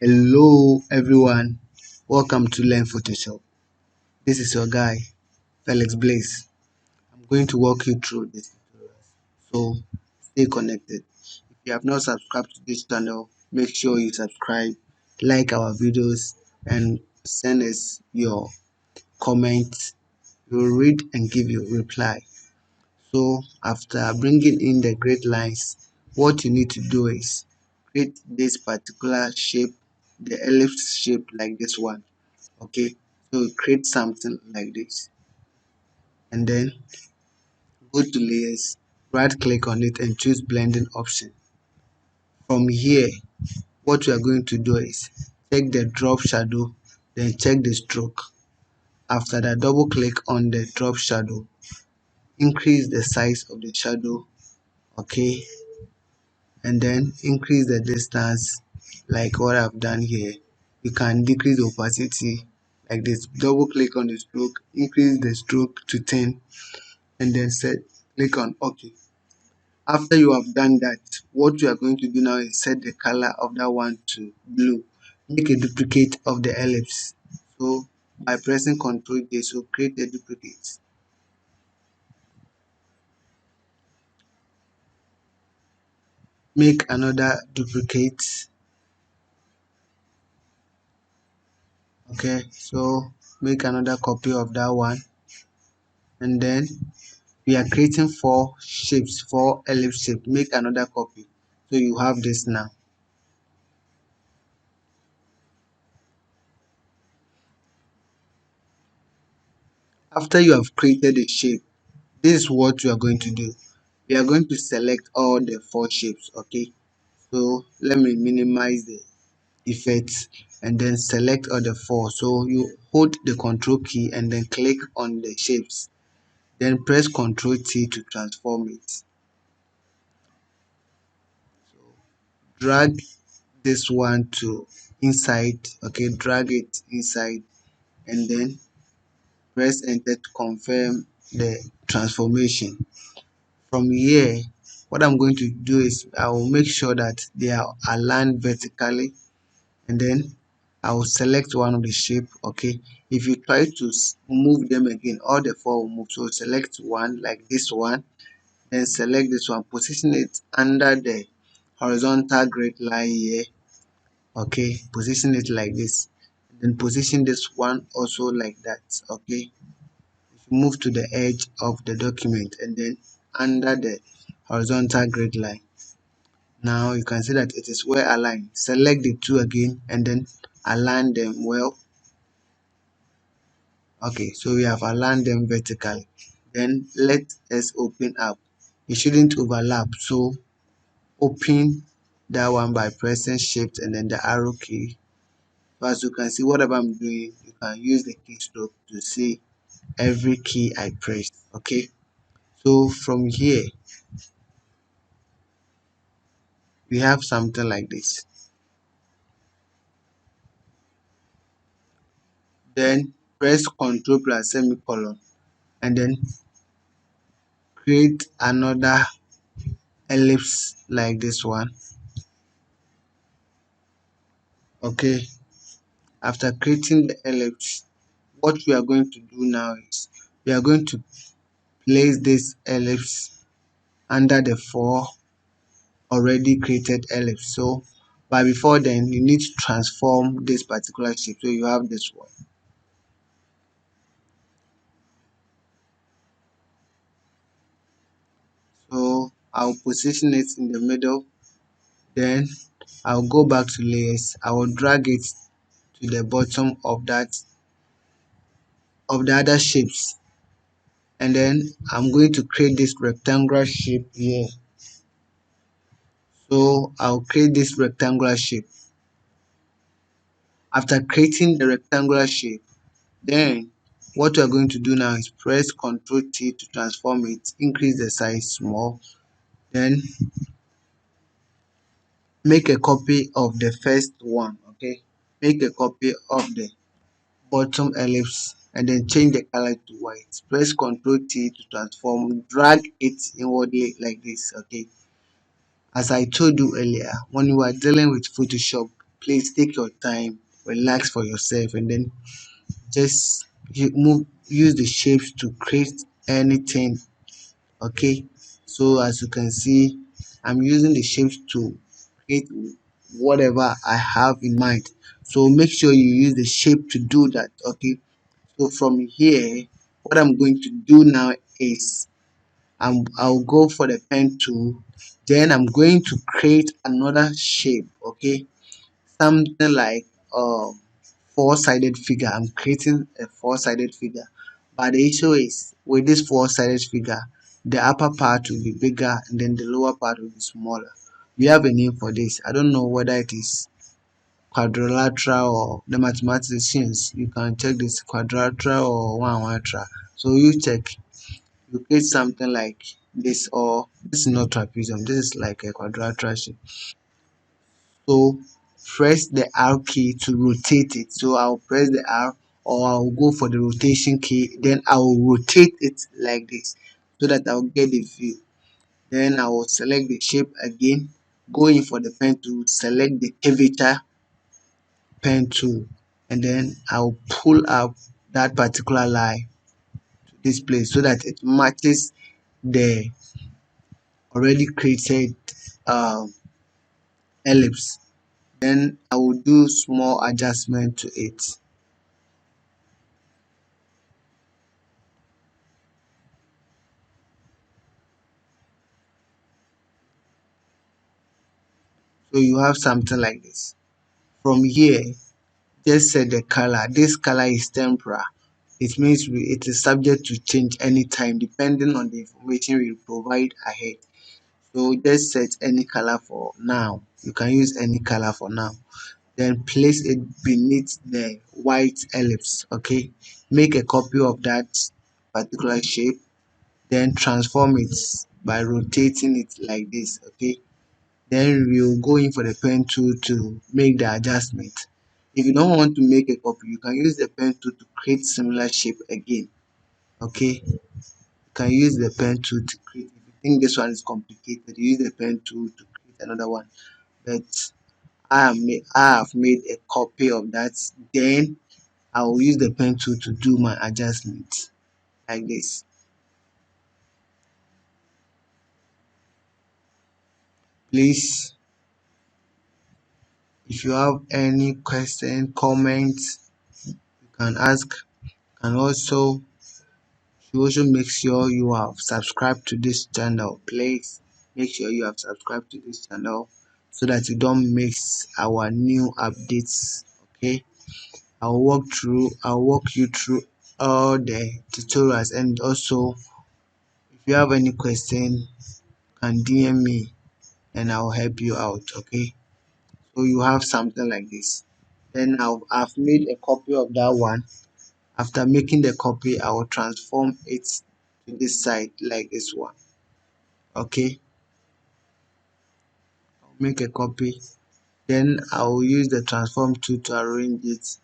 Hello everyone, welcome to Learn Photoshop. This is your guy, Felix Blaze. I'm going to walk you through this tutorial, so stay connected. If you have not subscribed to this channel, make sure you subscribe, like our videos, and send us your comments. We'll read and give you a reply. So after bringing in the grid lines, what you need to do is create this particular shape, the ellipse shape like this one. Okay, so create something like this and then go to layers, right click on it and choose blending option. From here, what we are going to do is check the drop shadow, then check the stroke. After that, double click on the drop shadow, increase the size of the shadow, okay, and then increase the distance like what I've done here. You can decrease the opacity like this. Double click on the stroke, increase the stroke to 10 and then click on OK. After you have done that, what you are going to do now is set the color of that one to blue. Make a duplicate of the ellipse. So by pressing Ctrl J, so create a duplicate. Make another duplicate. Okay, so make another copy of that one, and then we are creating four shapes, four ellipse shape. Make another copy. So you have this now. After you have created a shape, this is what you are going to do. We are going to select all the four shapes. Okay, so let me minimize the effects and then select all the four. So you hold the control key and then click on the shapes, then press Ctrl T to transform it. So drag this one to inside. Okay, drag it inside and then press enter to confirm the transformation. From here, what I'm going to do is I will make sure that they are aligned vertically, and then I will select one of the shape. Okay, if you try to move them again, all the four will move. So select one like this one, then select this one, position it under the horizontal grid line here. Okay, position it like this, then position this one also like that. Okay, move to the edge of the document and then under the horizontal grid line. Now you can see that it is well aligned. Select the two again and then align them well. Okay, so we have aligned them vertically. Then let us open up. It shouldn't overlap, so open that one by pressing shift and then the arrow key. So as you can see, whatever I'm doing, you can use the keystroke to see every key I pressed. Okay, so from here we have something like this. Then press Ctrl plus semicolon and then create another ellipse like this one. Okay, after creating the ellipse, what we are going to do now is we are going to place this ellipse under the four already created ellipse. So but before then you need to transform this particular shape. So you have this one. So I'll position it in the middle, then I'll go back to layers. I will drag it to the bottom of the other shapes, and then I'm going to create this rectangular shape here. So I'll create this rectangular shape. After creating the rectangular shape, then what we're going to do now is press Ctrl T to transform it, increase the size small, then make a copy of the first one. Okay, make a copy of the bottom ellipse and then change the color to white. Press Ctrl T to transform, drag it inwardly like this. Okay, as I told you earlier, when you are dealing with Photoshop, please take your time, relax for yourself, and then just use the shapes to create anything. Okay, so as you can see, I'm using the shapes to create whatever I have in mind. So make sure you use the shape to do that. Okay, so from here, what I'm going to do now is I'll go for the pen tool, then I'm going to create another shape. Okay, something like four-sided figure. I'm creating a four-sided figure, but the issue is with this four-sided figure, the upper part will be bigger and then the lower part will be smaller. We have a name for this. I don't know whether it is quadrilateral, or the mathematicians you can check this quadrilateral or one-one-trial. So you check, you create something like this, or this is not trapezium, this is like a quadrilateral shape. So press the R key to rotate it. So I'll press the R, or I'll go for the rotation key, then I'll rotate it like this so that I'll get the view. Then I will select the shape again, go in for the pen tool, select the curvature pen tool, and then I'll pull up that particular line to this place so that it matches the already created um, ellipse. Then I will do small adjustment to it. So you have something like this. From here, just set the color. This color is temporal. It means it is subject to change anytime depending on the information we provide ahead. So just set any color for now. You can use any color for now. Then place it beneath the white ellipse. Okay. Make a copy of that particular shape. Then transform it by rotating it like this. Okay. Then we'll go in for the pen tool to make the adjustment. If you don't want to make a copy, you can use the pen tool to create similar shape again. Okay, you can use the pen tool to create. If you think this one is complicated, use the pen tool to create another one. But I have made a copy of that. Then I will use the pen tool to do my adjustment like this. Please, if you have any question, comments, you can ask. And also, you also make sure you have subscribed to this channel. Please make sure you have subscribed to this channel so that you don't miss our new updates. Okay, I'll walk you through all the tutorials, and also if you have any question, you can DM me and I'll help you out. Okay, so you have something like this. Then I've made a copy of that one. After making the copy, I will transform it to this side like this one. Okay, I'll make a copy. Then I will use the transform tool to arrange it.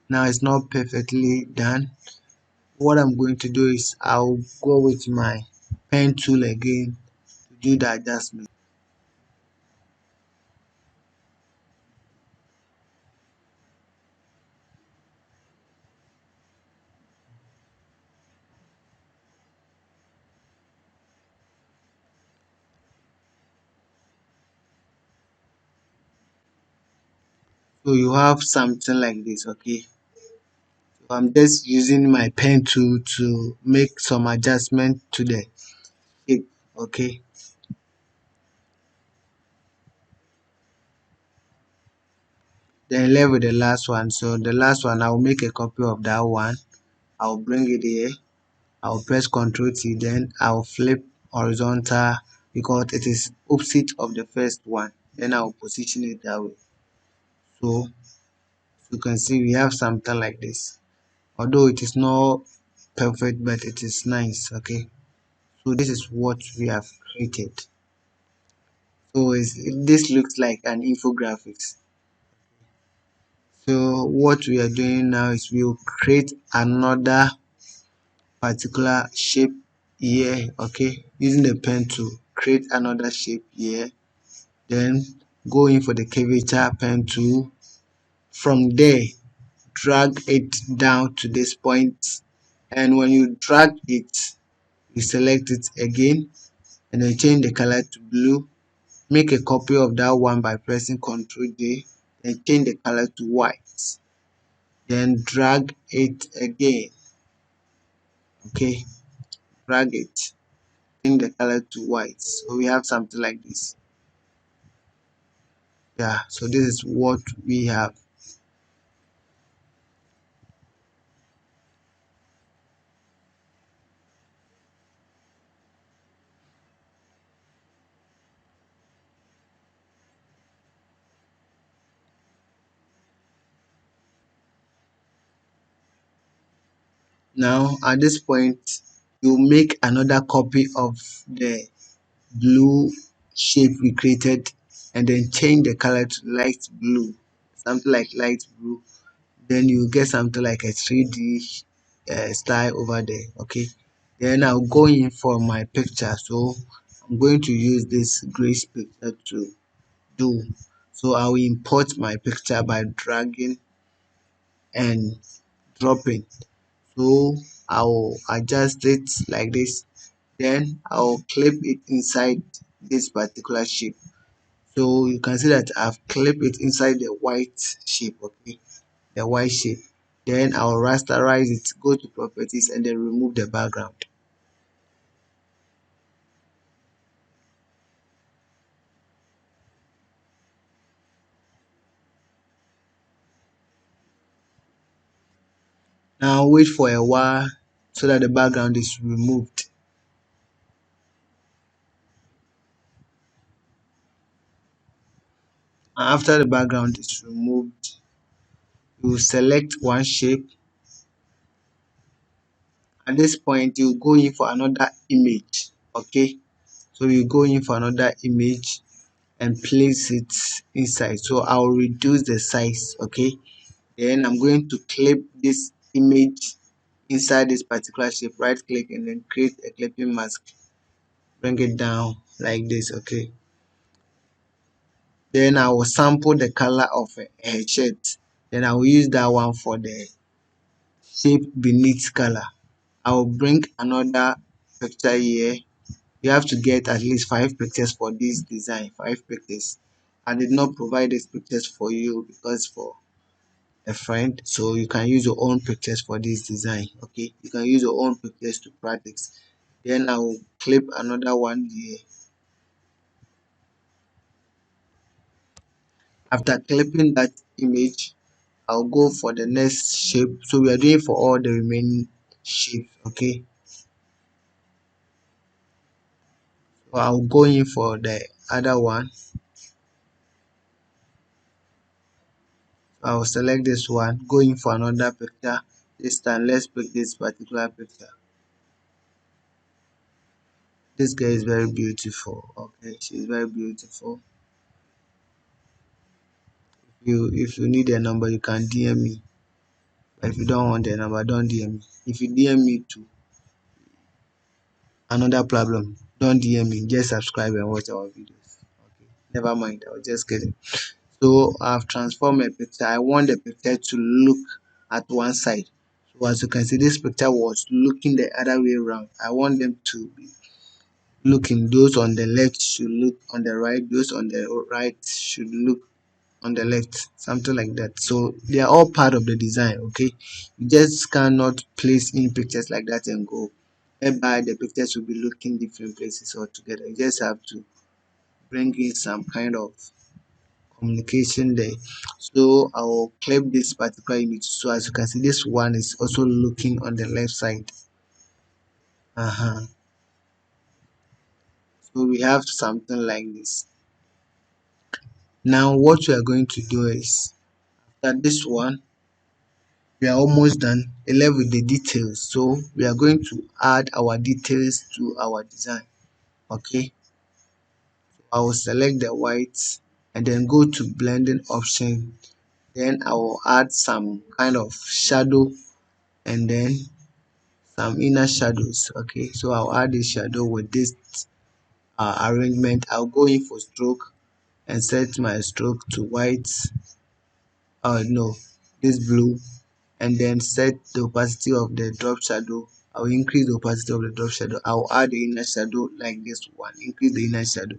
Now it's not perfectly done. What I'm going to do is I'll go with my pen tool again to do the adjustment. So you have something like this. Okay, so I'm just using my pen tool to make some adjustment to the shape. Okay, then left with the last one. So the last one, I'll make a copy of that one. I'll bring it here. I'll press Ctrl T, then I'll flip horizontal because it is opposite of the first one. Then I'll position it that way. So you can see we have something like this. Although it is not perfect, but it is nice. Okay. So this is what we have created. So this looks like an infographics. So what we are doing now is we'll create another particular shape here. Okay, using the pen to create another shape here, then go in for the curvature pen tool, from there drag it down to this point, and when you drag it, you select it again and then change the color to blue. Make a copy of that one by pressing Ctrl J, and change the color to white, then drag it again. Okay, drag it, change the color to white, so we have something like this. Yeah, so this is what we have. Now at this point, you make another copy of the blue shape we created, and then change the color to light blue, something like light blue. Then you get something like a 3D style over there. Okay, then I'll go in for my picture. So I'm going to use this grace picture to do. So I'll import my picture by dragging and dropping. So I'll adjust it like this, then I'll clip it inside this particular shape. So you can see that I've clipped it inside the white shape. Okay, the white shape. Then I'll rasterize it, go to properties, and then remove the background. Now wait for a while so that the background is removed. After the background is removed, you select one shape. At this point, you go in for another image. Okay, so you go in for another image and place it inside. So I'll reduce the size. Okay, then I'm going to clip this image inside this particular shape. Right click and then create a clipping mask. Bring it down like this. Okay, then I will sample the color of a shirt. Then I will use that one for the shape beneath color. I will bring another picture here. You have to get at least 5 pictures for this design. 5 pictures. I did not provide these pictures for you because for a friend, so you can use your own pictures for this design. Okay, you can use your own pictures to practice. Then I will clip another one here. After clipping that image, I'll go for the next shape. So we are doing for all the remaining shapes. Okay, so I'll go in for the other one. I'll select this one, go in for another picture. This time let's pick this particular picture. This girl is very beautiful. Okay, she's very beautiful. If you need a number, you can DM me. But if you don't want the number, don't DM me. If you DM me to another problem, don't DM me. Just subscribe and watch our videos. Okay, never mind. I was just kidding. So I've transformed a picture. I want the picture to look at one side. So as you can see, this picture was looking the other way around. I want them to be looking. Those on the left should look on the right. Those on the right should look on the left, something like that. So they are all part of the design. Okay, you just cannot place in pictures like that and go, whereby the pictures will be looking different places altogether. You just have to bring in some kind of communication there. So I will clip this particular image. So as you can see, this one is also looking on the left side. So we have something like this. Now what we are going to do is, that this one, we are almost done. Left with the details. So we are going to add our details to our design. Okay, I will select the white and then go to blending option. Then I will add some kind of shadow and then some inner shadows. Okay, so I'll add the shadow with this arrangement. I'll go in for stroke and set my stroke to white. no, this blue, and then set the opacity of the drop shadow. I'll increase the opacity of the drop shadow. I'll add the inner shadow like this one, increase the inner shadow,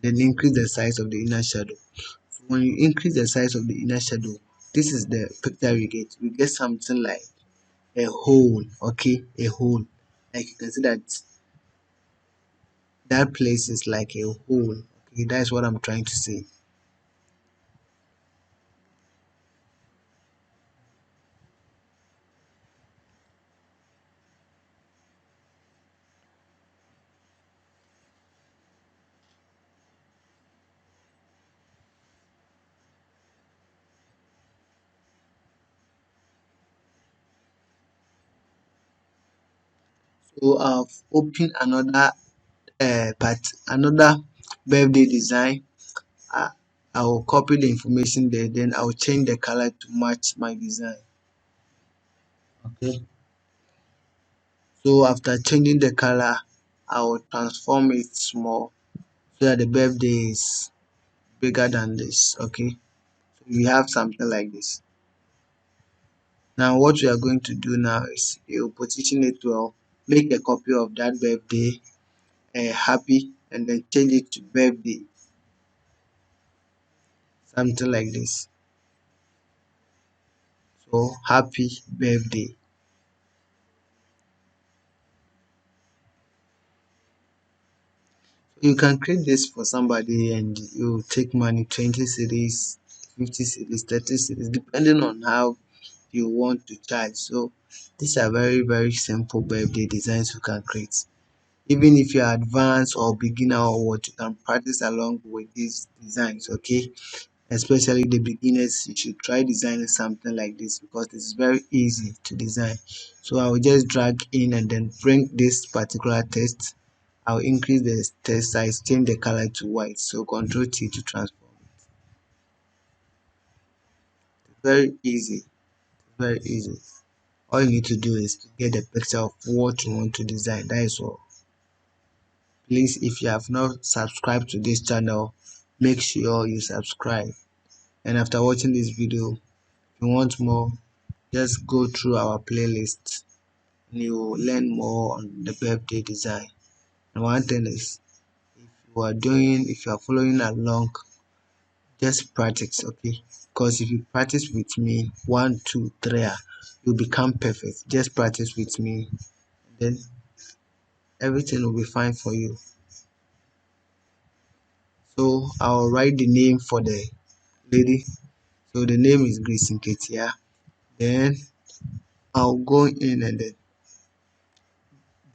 then increase the size of the inner shadow. So when you increase the size of the inner shadow, this is the picture we get. We get something like a hole, okay, a hole. Like you can see that that place is like a hole. Okay, that's what I'm trying to say. So I've opened another another birthday design. I, I will copy the information there, then I'll change the color to match my design. Okay. So after changing the color, I will transform it small so that the birthday is bigger than this. Okay. So we have something like this. Now what we are going to do now is you position it well, make a copy of that birthday, happy, and then change it to birthday, something like this. So happy birthday. You can create this for somebody and you take money 20 cities, 50 cities, 30 cities, depending on how you want to charge. So these are very, very simple birthday designs you can create. Even if you're advanced or beginner or what, you can practice along with these designs, okay? Especially the beginners, you should try designing something like this because it's very easy to design. So I will just drag in and then bring this particular text. I'll increase the text size, change the color to white. So Control T to transform. Very easy, very easy. All you need to do is to get the picture of what you want to design. That is all. Please, if you have not subscribed to this channel, make sure you subscribe. And after watching this video, if you want more, just go through our playlist and you will learn more on the birthday design. And one thing is, if you are following along, just practice, okay? Because if you practice with me, one, two, three, you become perfect. Just practice with me, then everything will be fine for you. So I'll write the name for the lady. So the name is Grace Nketia. Then I'll go in and then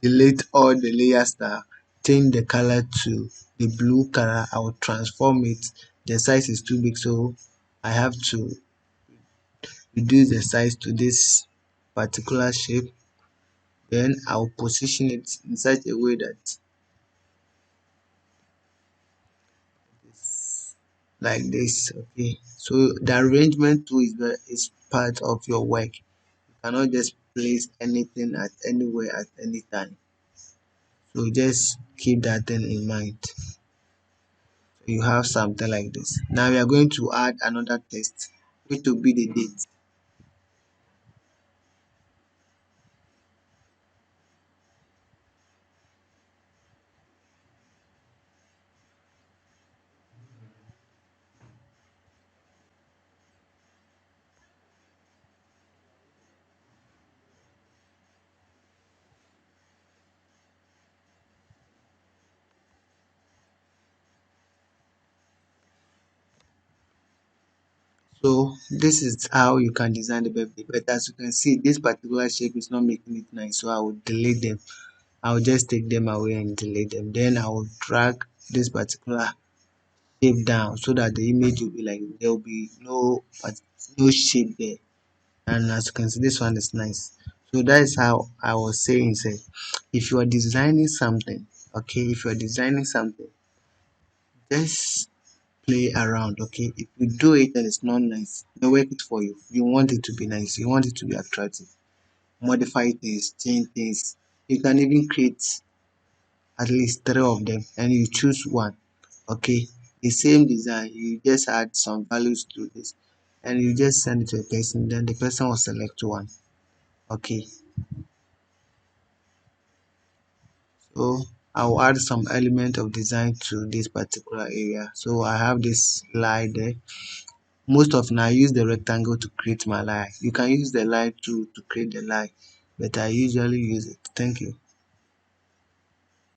delete all the layers that change the color to the blue color. I will transform it. The size is too big, so I have to reduce the size to this particular shape. Then I'll position it in such a way that it's like this. Okay, so the arrangement too is part of your work. You cannot just place anything at anywhere at any time. So just keep that thing in mind. You have something like this. Now we are going to add another text, which will be the date. So this is how you can design the birthday. But as you can see, this particular shape is not making it nice. So I will delete them. I will just take them away and delete them. Then I will drag this particular shape down so that the image will be like there will be no shape there. And as you can see, this one is nice. So that is how I was saying, say, if you are designing something, okay, if you are designing something, just play around, okay? If you do it and it's not nice, they work it for you. You want it to be nice, you want it to be attractive. Modify things, change things. You can even create at least three of them and you choose one, okay? The same design, you just add some values to this and you just send it to a person, then the person will select one. Okay, so I'll add some element of design to this particular area. So I have this line there. Most often I use the rectangle to create my line. You can use the line to create the line, but I usually use it. Thank you.